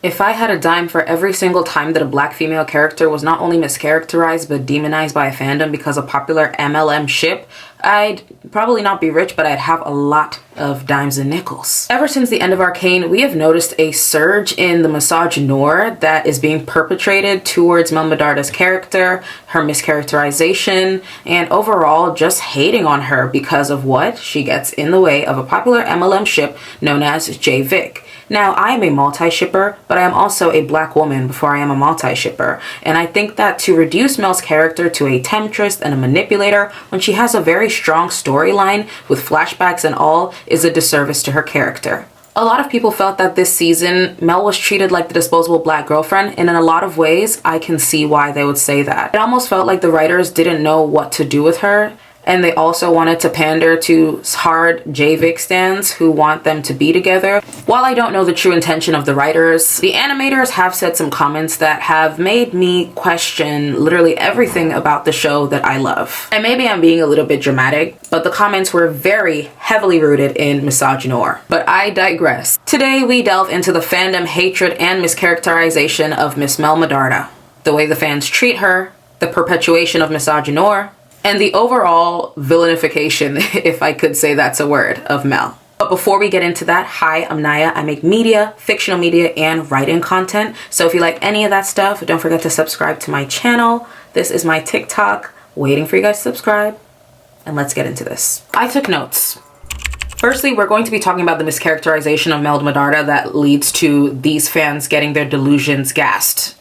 If I had a dime for every single time that a black female character was not only mischaracterized but demonized by a fandom because of popular MLM ship, I'd probably not be rich, but I'd have a lot of dimes and nickels. Ever since the end of Arcane, we have noticed a surge in the Misogynoir that is being perpetrated towards Mel Medarda's character, her mischaracterization, and overall just hating on her because of what she gets in the way of a popular MLM ship known as Jayvik. Now, I am a multi-shipper, but I am also a black woman before I am a multi-shipper. And I think that to reduce Mel's character to a temptress and a manipulator when she has a very strong storyline with flashbacks and all is a disservice to her character. A lot of people felt that this season, Mel was treated like the disposable black girlfriend, and in a lot of ways, I can see why they would say that. It almost felt like the writers didn't know what to do with her, and they also wanted to pander to hard Jayvik stans who want them to be together. While I don't know the true intention of the writers, the animators have said some comments that have made me question literally everything about the show that I love. And maybe I'm being a little bit dramatic, but the comments were very heavily rooted in Misogynoir. But I digress. Today we delve into the fandom hatred and mischaracterization of Miss Mel Medarda, the way the fans treat her, the perpetuation of Misogynoir, and the overall villainification, if I could say that's a word, of Mel. But before we get into that, hi, I'm Naya. I make media, fictional media, and write-in content. So if you like any of that stuff, don't forget to subscribe to my channel. This is my TikTok, waiting for you guys to subscribe. And let's get into this. I took notes. Firstly, we're going to be talking about the mischaracterization of Mel Medarda that leads to these fans getting their delusions gassed.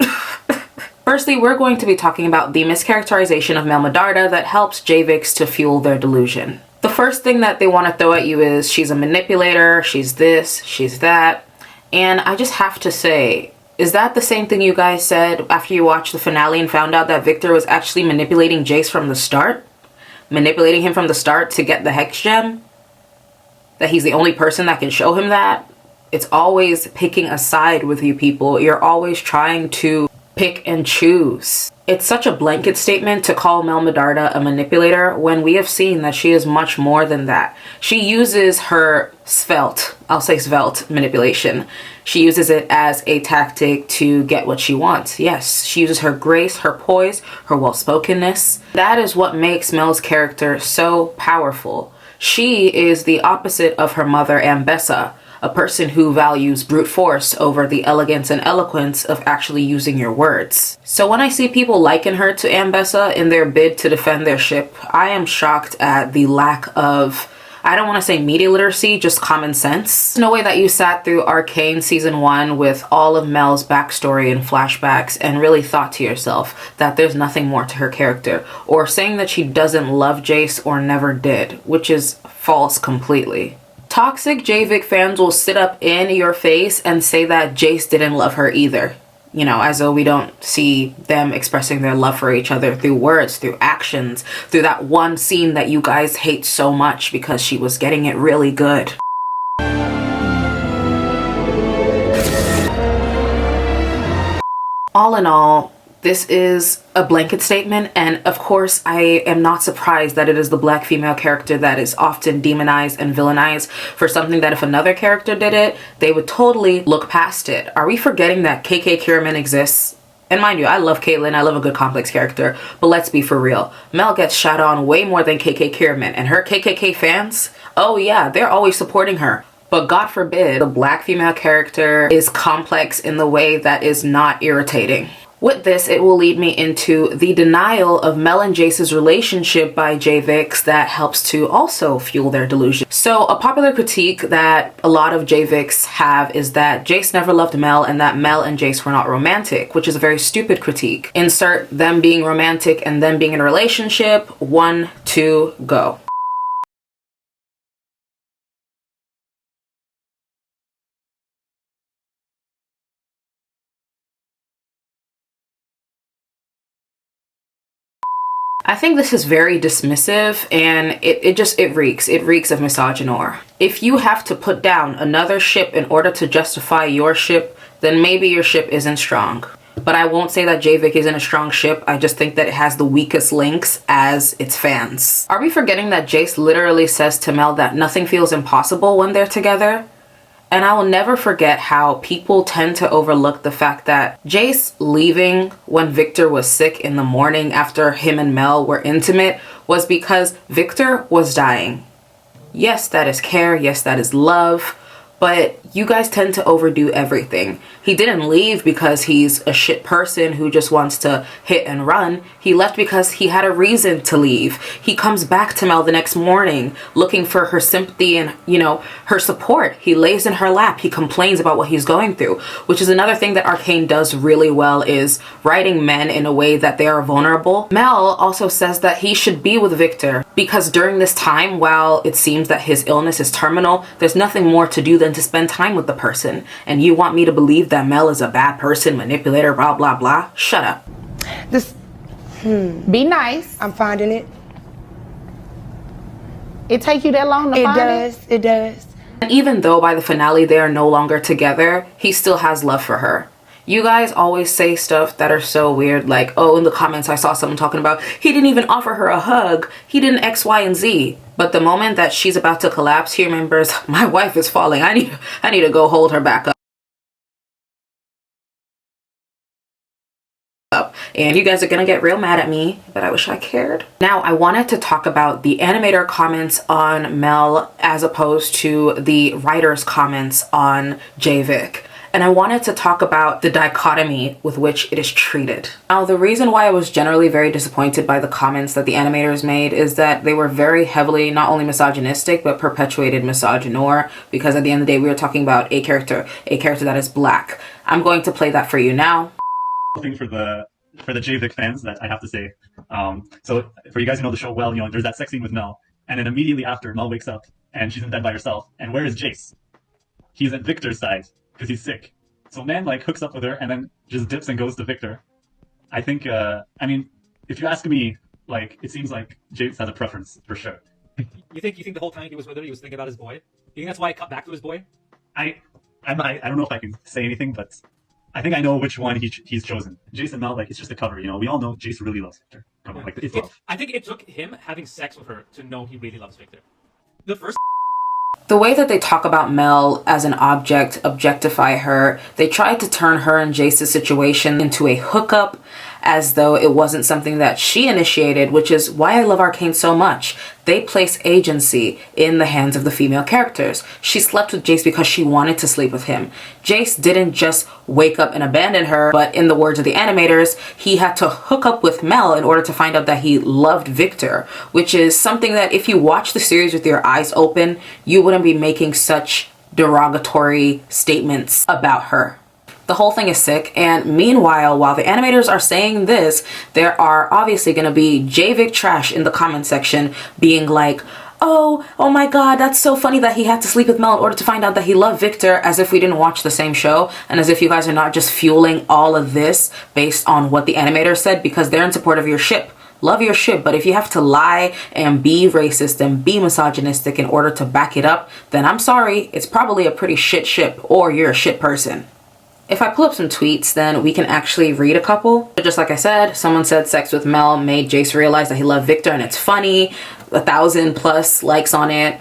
Firstly, we're going to be talking about the mischaracterization of Mel Medarda that helps Jayviks to fuel their delusion. The first thing that they want to throw at you is she's a manipulator, she's this, she's that. And I just have to say, is that the same thing you guys said after you watched the finale and found out that Victor was actually manipulating Jace from the start? Manipulating him from the start to get the Hex Gem? That he's the only person that can show him that? It's always picking a side with you people. You're always trying to pick and choose. It's such a blanket statement to call Mel Medarda a manipulator when we have seen that she is much more than that. She uses her svelte manipulation. She uses it as a tactic to get what she wants. Yes, she uses her grace, her poise, her well-spokenness. That is what makes Mel's character so powerful. She is the opposite of her mother, Ambessa, a person who values brute force over the elegance and eloquence of actually using your words. So when I see people liken her to Ambessa in their bid to defend their ship, I am shocked at the lack of, I don't want to say media literacy, just common sense. No way that you sat through Arcane season 1 with all of Mel's backstory and flashbacks and really thought to yourself that there's nothing more to her character, or saying that she doesn't love Jace or never did, which is false completely. Toxic Jayvik fans will sit up in your face and say that Jace didn't love her either. You know, as though we don't see them expressing their love for each other through words, through actions, through that one scene that you guys hate so much because she was getting it really good. All in all, this is a blanket statement, and of course I am not surprised that it is the black female character that is often demonized and villainized for something that if another character did it, they would totally look past it. Are we forgetting that KK Kierman exists? And mind you, I love Caitlyn, I love a good complex character, but let's be for real. Mel gets shot on way more than KK Kierman, and her KKK fans, oh yeah, they're always supporting her. But God forbid the black female character is complex in the way that is not irritating. With this, it will lead me into the denial of Mel and Jace's relationship by Jayviks that helps to also fuel their delusion. So a popular critique that a lot of Jayviks have is that Jace never loved Mel and that Mel and Jace were not romantic, which is a very stupid critique. Insert them being romantic and them being in a relationship. 1, 2, go. I think this is very dismissive, and it reeks of Misogynoir. If you have to put down another ship in order to justify your ship, then maybe your ship isn't strong. But I won't say that Jayvik isn't a strong ship. I just think that it has the weakest links as its fans. Are we forgetting that Jace literally says to Mel that nothing feels impossible when they're together? And I will never forget how people tend to overlook the fact that Jace leaving when Victor was sick in the morning after him and Mel were intimate was because Victor was dying. Yes, that is care. Yes, that is love. But you guys tend to overdo everything. He didn't leave because he's a shit person who just wants to hit and run. He left because he had a reason to leave. He comes back to Mel the next morning looking for her sympathy and, you know, her support. He lays in her lap. He complains about what he's going through, which is another thing that Arcane does really well, is writing men in a way that they are vulnerable. Mel also says that he should be with Victor because during this time, while it seems that his illness is terminal, there's nothing more to do than to spend time with the person. And you want me to believe that Mel is a bad person, manipulator, blah, blah, blah? Shut up. Be nice. I'm finding it. It take you that long to find it? It does. And even though by the finale they are no longer together, he still has love for her. You guys always say stuff that are so weird, like, oh, in the comments I saw someone talking about, he didn't even offer her a hug. He didn't X, Y, and Z. But the moment that she's about to collapse, he remembers, my wife is falling. I need to go hold her back up. And you guys are gonna get real mad at me, but I wish I cared. Now, I wanted to talk about the animator comments on Mel as opposed to the writer's comments on Jayvik. And I wanted to talk about the dichotomy with which it is treated. Now, the reason why I was generally very disappointed by the comments that the animators made is that they were very heavily not only misogynistic, but perpetuated Misogynoir, because at the end of the day, we were talking about a character that is black. I'm going to play that for you now. Thing for the Jayvik fans that I have to say. So for you guys who know the show well, you know, there's that sex scene with Mel, and then immediately after, Mel wakes up and she's in bed by herself. And where is Jace? He's at Victor's side because he's sick. So man like hooks up with her and then just dips and goes to Victor. I think, I mean, if you ask me, like, it seems like Jace has a preference for sure. You think the whole time he was with her, he was thinking about his boy? You think that's why he cut back to his boy? I don't know if I can say anything, but I think I know which one he's chosen. Jace and Mel, like, it's just a cover, you know. We all know Jace really loves Victor. Come on, like, it's love. I think it took him having sex with her to know he really loves Victor. The way that they talk about Mel as an object, objectify her, they tried to turn her and Jace's situation into a hookup as though it wasn't something that she initiated, which is why I love Arcane so much. They place agency in the hands of the female characters. She slept with Jace because she wanted to sleep with him. Jace didn't just wake up and abandon her, but in the words of the animators, he had to hook up with Mel in order to find out that he loved Victor, which is something that if you watch the series with your eyes open, you wouldn't be making such derogatory statements about her. The whole thing is sick, and meanwhile, while the animators are saying this, there are obviously going to be Jayvik trash in the comment section being like, oh my god, that's so funny that he had to sleep with Mel in order to find out that he loved Victor, as if we didn't watch the same show, and as if you guys are not just fueling all of this based on what the animator said, because they're in support of your ship. Love your ship, but if you have to lie and be racist and be misogynistic in order to back it up, then I'm sorry, it's probably a pretty shit ship, or you're a shit person. If I pull up some tweets, then we can actually read a couple. Just like I said, someone said sex with Mel made Jace realize that he loved Victor and it's funny. 1,000+ likes on it.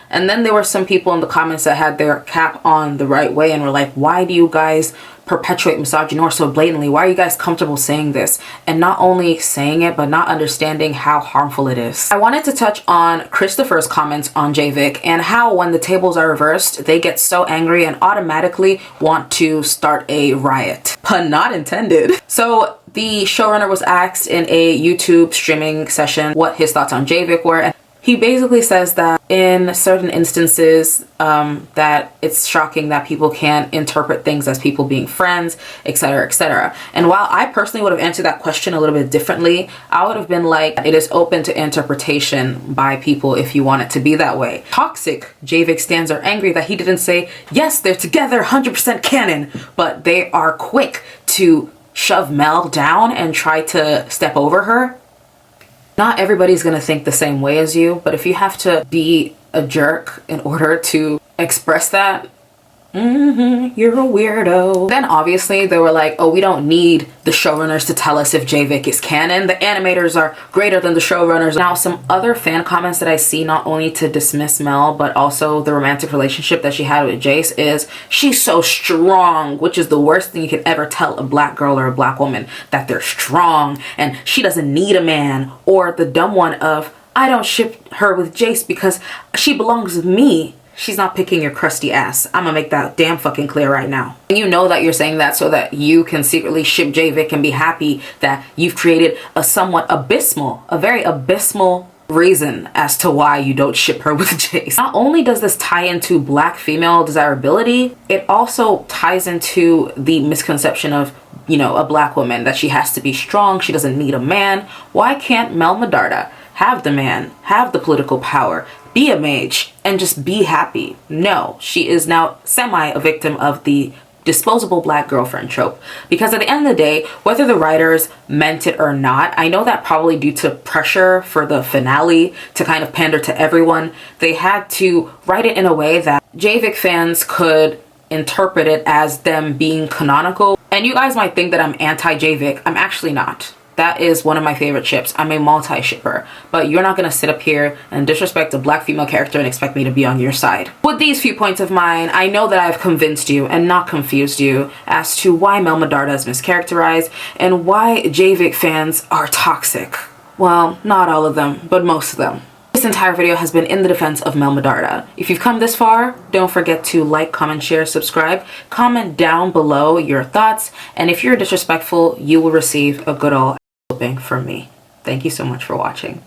And then there were some people in the comments that had their cap on the right way and were like, why do you guys perpetuate misogynoir so blatantly? Why are you guys comfortable saying this? And not only saying it, but not understanding how harmful it is. I wanted to touch on Christopher's comments on Jayvik and how when the tables are reversed, they get so angry and automatically want to start a riot. Pun not intended. So the showrunner was asked in a YouTube streaming session what his thoughts on Jayvik were, and he basically says that in certain instances that it's shocking that people can't interpret things as people being friends, etc., etc. And while I personally would have answered that question a little bit differently, I would have been like, it is open to interpretation by people if you want it to be that way. Toxic Jayvik stans are angry that he didn't say, yes, they're together, 100% canon, but they are quick to shove Mel down and try to step over her. Not everybody's gonna think the same way as you, but if you have to be a jerk in order to express that, You're a weirdo. Then obviously they were like, oh, we don't need the showrunners to tell us if Jayvik is canon. The animators are greater than the showrunners. Now, some other fan comments that I see, not only to dismiss Mel, but also the romantic relationship that she had with Jace, is she's so strong, which is the worst thing you could ever tell a black girl or a black woman, that they're strong and she doesn't need a man. Or the dumb one of, I don't ship her with Jace because she belongs with me. She's not picking your crusty ass. I'm gonna make that damn fucking clear right now. And you know that you're saying that so that you can secretly ship Jayvik and be happy that you've created a somewhat abysmal, a very abysmal reason as to why you don't ship her with Jace. Not only does this tie into black female desirability, it also ties into the misconception of, you know, a black woman, that she has to be strong, she doesn't need a man. Why can't Mel Medarda have the man, have the political power, be a mage, and just be happy? No, she is now semi a victim of the disposable black girlfriend trope. Because at the end of the day, whether the writers meant it or not, I know that probably due to pressure for the finale to kind of pander to everyone, they had to write it in a way that Jayvik fans could interpret it as them being canonical. And you guys might think that I'm anti-Jayvik. I'm actually not. That is one of my favorite ships. I'm a multi-shipper. But you're not going to sit up here and disrespect a black female character and expect me to be on your side. With these few points of mine, I know that I've convinced you and not confused you as to why Mel Medarda is mischaracterized and why Jayvik fans are toxic. Well, not all of them, but most of them. This entire video has been in the defense of Mel Medarda. If you've come this far, don't forget to like, comment, share, subscribe. Comment down below your thoughts. And if you're disrespectful, you will receive a good ol' from me. Thank you so much for watching.